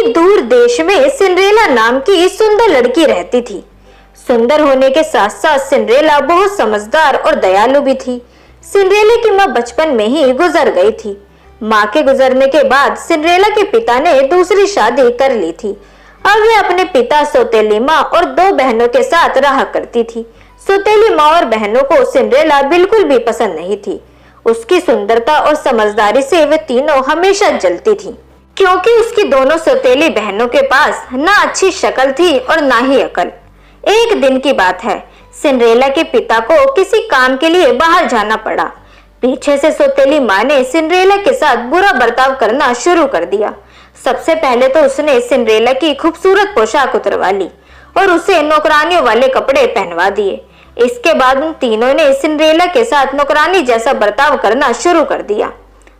एक दूर देश में सिंड्रेला नाम की सुंदर लड़की रहती थी। सुंदर होने के साथ साथ सिंड्रेला बहुत समझदार और दयालु भी थी। सिंड्रेला की माँ बचपन में ही गुजर गई थी। माँ के गुजरने के बाद सिंड्रेला के पिता ने दूसरी शादी कर ली थी। अब वे अपने पिता, सौतेली माँ और 2 बहनों के साथ रहा करती थी। सौतेली माँ और बहनों को सिंड्रेला बिल्कुल भी पसंद नहीं थी। उसकी सुंदरता और समझदारी से वे तीनों हमेशा जलती थी, क्योंकि उसकी दोनों सौतेली बहनों के पास ना अच्छी शक्ल थी और ना ही अकल। एक दिन की बात है, सिंड्रेला के पिता को किसी काम के लिए बाहर जाना पड़ा। पीछे से सौतेली माँ ने सिंड्रेला के साथ बुरा बर्ताव करना शुरू कर दिया। सबसे पहले तो उसने सिंड्रेला की खूबसूरत पोशाक उतरवा ली और उसे नौकरानियों वाले कपड़े पहनवा दिए। इसके बाद उन तीनों ने सिंड्रेला के साथ नौकरानी जैसा बर्ताव करना शुरू कर दिया।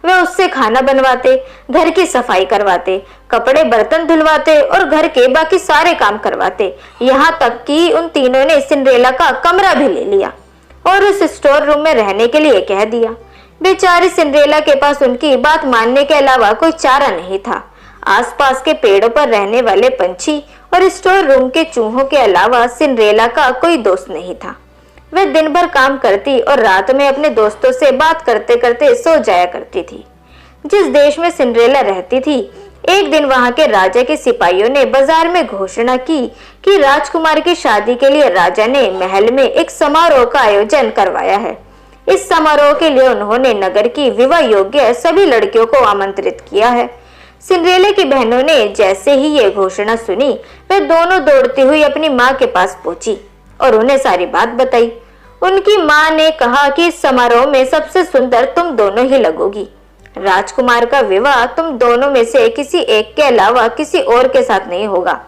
वे उससे खाना बनवाते, घर की सफाई करवाते, कपड़े बर्तन धुलवाते और घर के बाकी सारे काम करवाते। यहाँ तक कि उन तीनों ने सिंड्रेला का कमरा भी ले लिया और उस स्टोर रूम में रहने के लिए कह दिया। बेचारी सिंड्रेला के पास उनकी बात मानने के अलावा कोई चारा नहीं था। आसपास के पेड़ों पर रहने वाले पंछी और स्टोर रूम के चूहों के अलावा सिंड्रेला का कोई दोस्त नहीं था। वह दिन भर काम करती और रात में अपने दोस्तों से बात करते करते सो जाया करती थी। जिस देश में सिंड्रेला रहती थी, एक दिन वहां के राजा के सिपाहियों ने बाजार में घोषणा की कि राजकुमार की शादी के लिए राजा ने महल में एक समारोह का आयोजन करवाया है। इस समारोह के लिए उन्होंने नगर की विवाह योग्य सभी लड़कियों को आमंत्रित किया है। सिंड्रेला की बहनों ने जैसे ही ये घोषणा सुनी, वे दोनों दौड़ती हुई अपनी माँ के पास पहुंची और उन्हें सारी बात बताई। उनकी माँ ने कहा कि इस समारोह में सबसे सुंदर तुम दोनों ही लगोगी। राजकुमार का विवाह तुम दोनों में से किसी एक के अलावा किसी और के साथ नहीं होगा।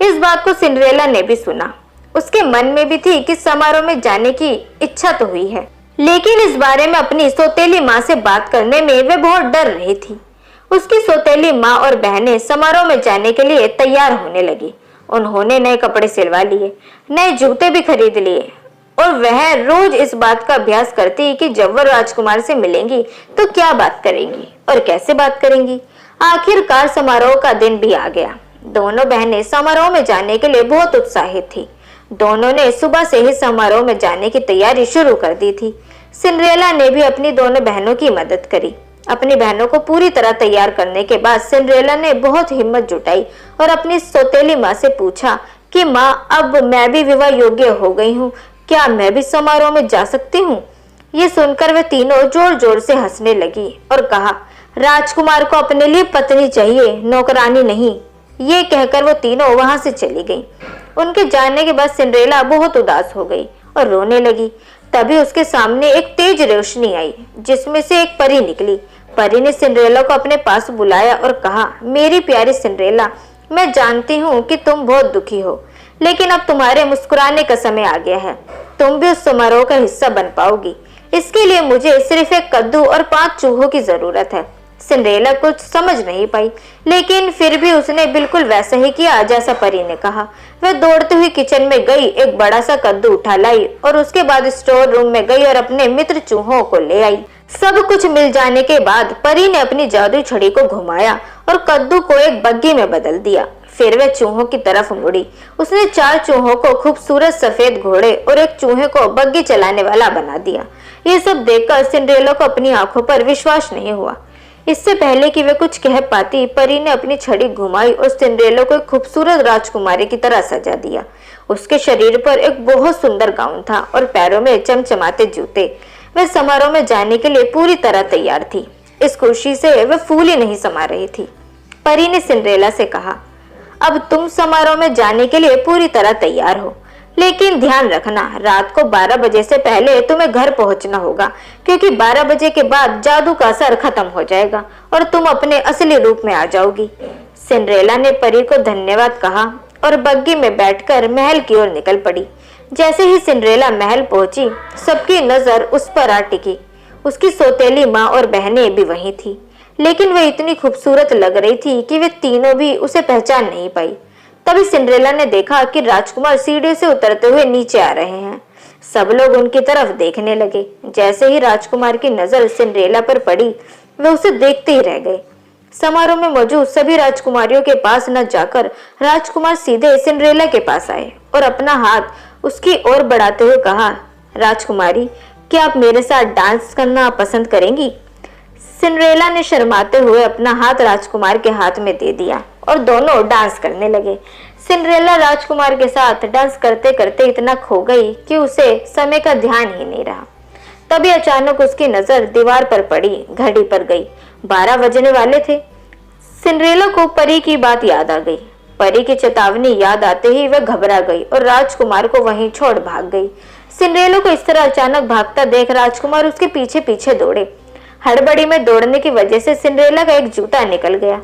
इस बात को सिंड्रेला ने भी सुना। उसके मन में भी थी कि समारोह में जाने की इच्छा तो हुई है, लेकिन इस बारे में अपनी सौतेली माँ से बात करने में वे बहुत डर रही थी। उसकी सौतेली माँ और बहनें समारोह में जाने के लिए तैयार होने लगी। उन्होंने नए कपड़े सिलवा लिए, नए जूते भी खरीद लिए और वह रोज इस बात का अभ्यास करती कि जब वह राजकुमार से मिलेंगी तो क्या बात करेंगी और कैसे बात करेंगी। आखिरकार समारोह का दिन भी आ गया। दोनों बहनें समारोह में जाने के लिए बहुत उत्साहित थी। दोनों ने सुबह से ही समारोह में जाने की तैयारी शुरू कर दी थी। सिंड्रेला ने भी अपनी दोनों बहनों की मदद करी। अपनी बहनों को पूरी तरह तैयार करने के बाद सिंड्रेला ने बहुत हिम्मत जुटाई और अपनी सौतेली माँ से पूछा कि माँ, अब मैं भी विवाह योग्य हो गई हूँ, क्या मैं भी समारोह में जा सकती हूँ? ये सुनकर वे तीनों जोर जोर से हंसने लगी और कहा, राजकुमार को अपने लिए पत्नी चाहिए, नौकरानी नहीं। ये कहकर वो तीनों वहां से चली गईं। उनके जाने के बाद सिंड्रेला बहुत उदास हो गई और रोने लगी। तभी उसके सामने एक तेज रोशनी आई जिसमें से एक परी निकली। परी ने सिंड्रेला को अपने पास बुलाया और कहा, मेरी प्यारी सिंड्रेला, मैं जानती हूँ कि तुम बहुत दुखी हो, लेकिन अब तुम्हारे मुस्कुराने का समय आ गया है। तुम भी उस समारोह का हिस्सा बन पाओगी। इसके लिए मुझे सिर्फ एक कद्दू और 5 चूहों की जरूरत है। सिंड्रेला कुछ समझ नहीं पाई, लेकिन फिर भी उसने बिल्कुल वैसा ही किया जैसा परी ने कहा। वह दौड़ती हुई किचन में गई, एक बड़ा सा कद्दू उठा लाई और उसके बाद स्टोर रूम में गई और अपने मित्र चूहों को ले आई। सब कुछ मिल जाने के बाद परी ने अपनी जादुई छड़ी को घुमाया और कद्दू को एक बग्घी में बदल दिया। फिर वह चूहों की तरफ मुड़ी। उसने 4 चूहों को खूबसूरत सफेद घोड़े और एक चूहे को बग्घी चलाने वाला बना दिया। ये सब देखकर सिंड्रेला को अपनी आंखों पर विश्वास नहीं हुआ। इससे पहले कि वे कुछ कह पाती, परी ने अपनी छड़ी घुमाई और सिंड्रेला को एक खूबसूरत राजकुमारी की तरह सजा दिया। उसके शरीर पर एक बहुत सुंदर गाउन था और पैरों में चमचमाते जूते। वह समारोह में जाने के लिए पूरी तरह तैयार थी। इस खुशी से वह फूली नहीं समा रही थी। परी ने सिंड्रेला से कहा, अब तुम समारोह में जाने के लिए पूरी तरह तैयार हो, लेकिन ध्यान रखना, रात को 12 बजे से पहले तुम्हें घर पहुंचना होगा, क्योंकि 12 बजे के बाद जादू का असर खत्म हो जाएगा और तुम अपने असली रूप में आ जाओगी। सिंड्रेला ने परी को धन्यवाद कहा और बग्घी में बैठकर महल की ओर निकल पड़ी। जैसे ही सिंड्रेला महल पहुंची, सबकी नजर उस पर आ टिकी। उसकी सौतेली माँ और बहनें भी वहीं थी, लेकिन वह इतनी खूबसूरत लग रही थी कि वे तीनों भी उसे पहचान नहीं पाई। तभी सिंड्रेला ने देखा कि राजकुमार सीढ़ी से उतरते हुए नीचे आ रहे हैं। सब लोग उनकी तरफ देखने लगे। जैसे ही राजकुमार की नजर सिंड्रेला पर पड़ी, वे उसे देखते ही रह गए। समारोह में मौजूद सभी राजकुमारियों के पास न जाकर राजकुमार सीधे सिंड्रेला के पास आए और अपना हाथ उसकी ओर बढ़ाते हुए कहा, राजकुमारी, क्या आप मेरे साथ डांस करना पसंद करेंगी? सिंड्रेला ने शर्माते हुए अपना हाथ राजकुमार के हाथ में दे दिया और दोनों डांस करने लगे। सिंड्रेला राजकुमार के साथ डांस करते करते इतना खो गई कि उसे समय का ध्यान ही नहीं रहा। तभी अचानक उसकी नजर दीवार पर पड़ी, घड़ी पर गई। 12 बजने वाले थे। सिंड्रेला को परी की बात याद आ गई। परी की चेतावनी याद आते ही वह घबरा गई और राजकुमार को वहीं छोड़ भाग गई। सिंड्रेला को इस तरह अचानक भागता देख राजकुमार उसके पीछे पीछे दौड़े। हड़बड़ी में दौड़ने की वजह से सिंड्रेला का एक जूता निकल गया,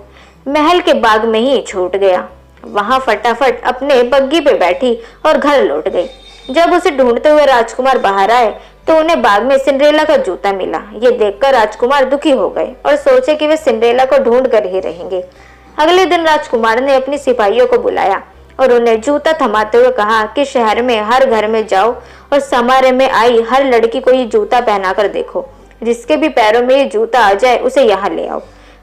महल के बाग में ही छूट गया। वहां फटाफट अपने बग्गी पे बैठी और घर लौट गई। जब उसे ढूंढते हुए राजकुमार बाहर आए तो उन्हें बाग में सिंड्रेला का जूता मिला। ये देखकर राजकुमार दुखी हो गए और सोचे कि वे सिंड्रेला को ढूंढ कर ही रहेंगे। अगले दिन राजकुमार ने अपने सिपाहियों को बुलाया और उन्हें जूता थमाते हुए कहा कि शहर में हर घर में जाओ और समारोह में आई हर लड़की को ये जूता पहनाकर देखो। जिसके भी पैरों में ये जूता आ जाए उसे यहाँ ले आओ।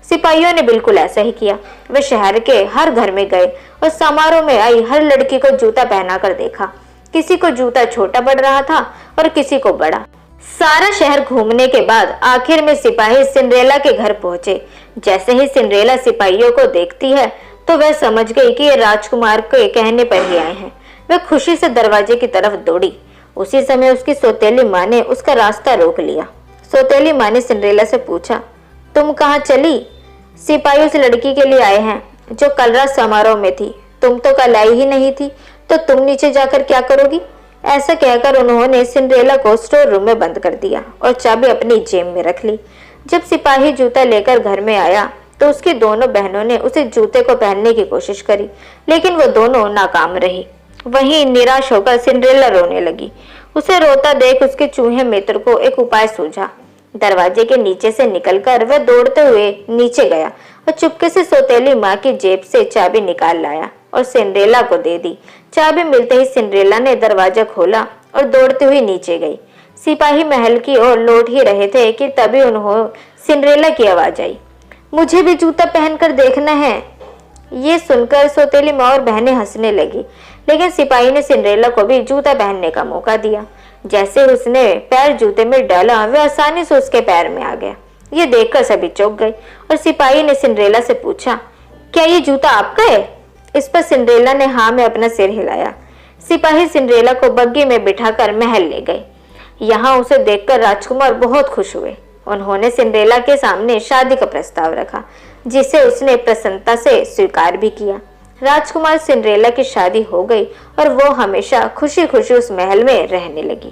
सिपाहियों ने बिल्कुल ऐसा ही किया। वे शहर के हर घर में गए और समारोह में आई हर लड़की को जूता पहनाकर देखा। किसी को जूता छोटा पड़ रहा था और किसी को बड़ा। सारा शहर घूमने के बाद आखिर में सिपाही सिंड्रेला के घर पहुंचे। जैसे ही सिंड्रेला सिपाहियों को देखती है तो वह समझ गई कि ये राजकुमार के कहने पर ही आए हैं। वह खुशी से दरवाजे की तरफ दौड़ी। उसी समय उसकी सौतेली माँ ने उसका रास्ता रोक लिया। सौतेली माँ ने सिंड्रेला से पूछा, तुम कहाँ चली? सिपाही उस लड़की के लिए आए हैं जो कल रात समारोह में थी। तुम तो कल आई ही नहीं थी, तो तुम नीचे जाकर क्या करोगी? ऐसा कहकर उन्होंने सिंड्रेला को स्टोर रूम में बंद कर दिया और चाबी अपनी जेब में रख ली। जब सिपाही जूता लेकर घर में आया तो उसकी दोनों बहनों ने उसे जूते को पहनने की कोशिश करी, लेकिन वो दोनों नाकाम रही। वहीं निराश होकर सिंड्रेला रोने लगी। उसे रोता देख उसके चूहे मित्र को एक उपाय सूझा। दरवाजे के नीचे से निकलकर वह दौड़ते हुए नीचे गया और चुपके से सौतेली माँ की जेब से चाबी निकाल लाया और सिंड्रेला को दे दी। चाबी मिलते ही सिंड्रेला ने दरवाजा खोला और दौड़ती हुई नीचे गई। सिपाही महल की ओर लौट ही रहे थे कि तभी उन्हें सिंड्रेला की आवाज आई, मुझे भी जूता पहनकर देखना है। ये सुनकर सौतेली माँ और बहनें हंसने लगी, लेकिन सिपाही ने सिंड्रेला को भी जूता पहनने का मौका दिया। जैसे उसने पैर जूते में डाला वह आसानी से उसके पैर में आ गया। ये देखकर सभी चौंक गए और सिपाही ने सिंड्रेला से पूछा, क्या ये जूता आपका है? इस पर सिंड्रेला ने हाँ में अपना सिर हिलाया। सिपाही सिंड्रेला को बग्गी में बिठाकर महल ले गए। यहाँ उसे देखकर राजकुमार बहुत खुश हुए। उन्होंने सिंड्रेला के सामने शादी का प्रस्ताव रखा, जिसे उसने प्रसन्नता से स्वीकार भी किया। राजकुमार सिंड्रेला की शादी हो गई और वो हमेशा खुशी खुशी उस महल में रहने लगी।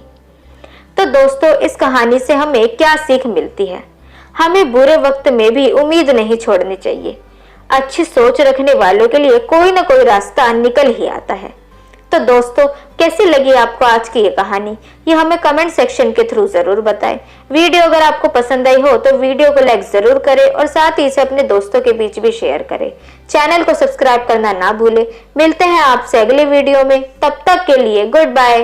तो दोस्तों, इस कहानी से हमें क्या सीख मिलती है? हमें बुरे वक्त में भी उम्मीद नहीं छोड़नी चाहिए। अच्छी सोच रखने वालों के लिए कोई ना कोई रास्ता निकल ही आता है। तो दोस्तों, कैसी लगी आपको आज की ये कहानी? ये हमें कमेंट सेक्शन के थ्रू जरूर बताएं। वीडियो अगर आपको पसंद आई हो तो वीडियो को लाइक जरूर करें और साथ ही इसे अपने दोस्तों के बीच भी शेयर करें। चैनल को सब्सक्राइब करना ना भूलें। मिलते हैं आपसे अगले वीडियो में, तब तक के लिए गुड बाय।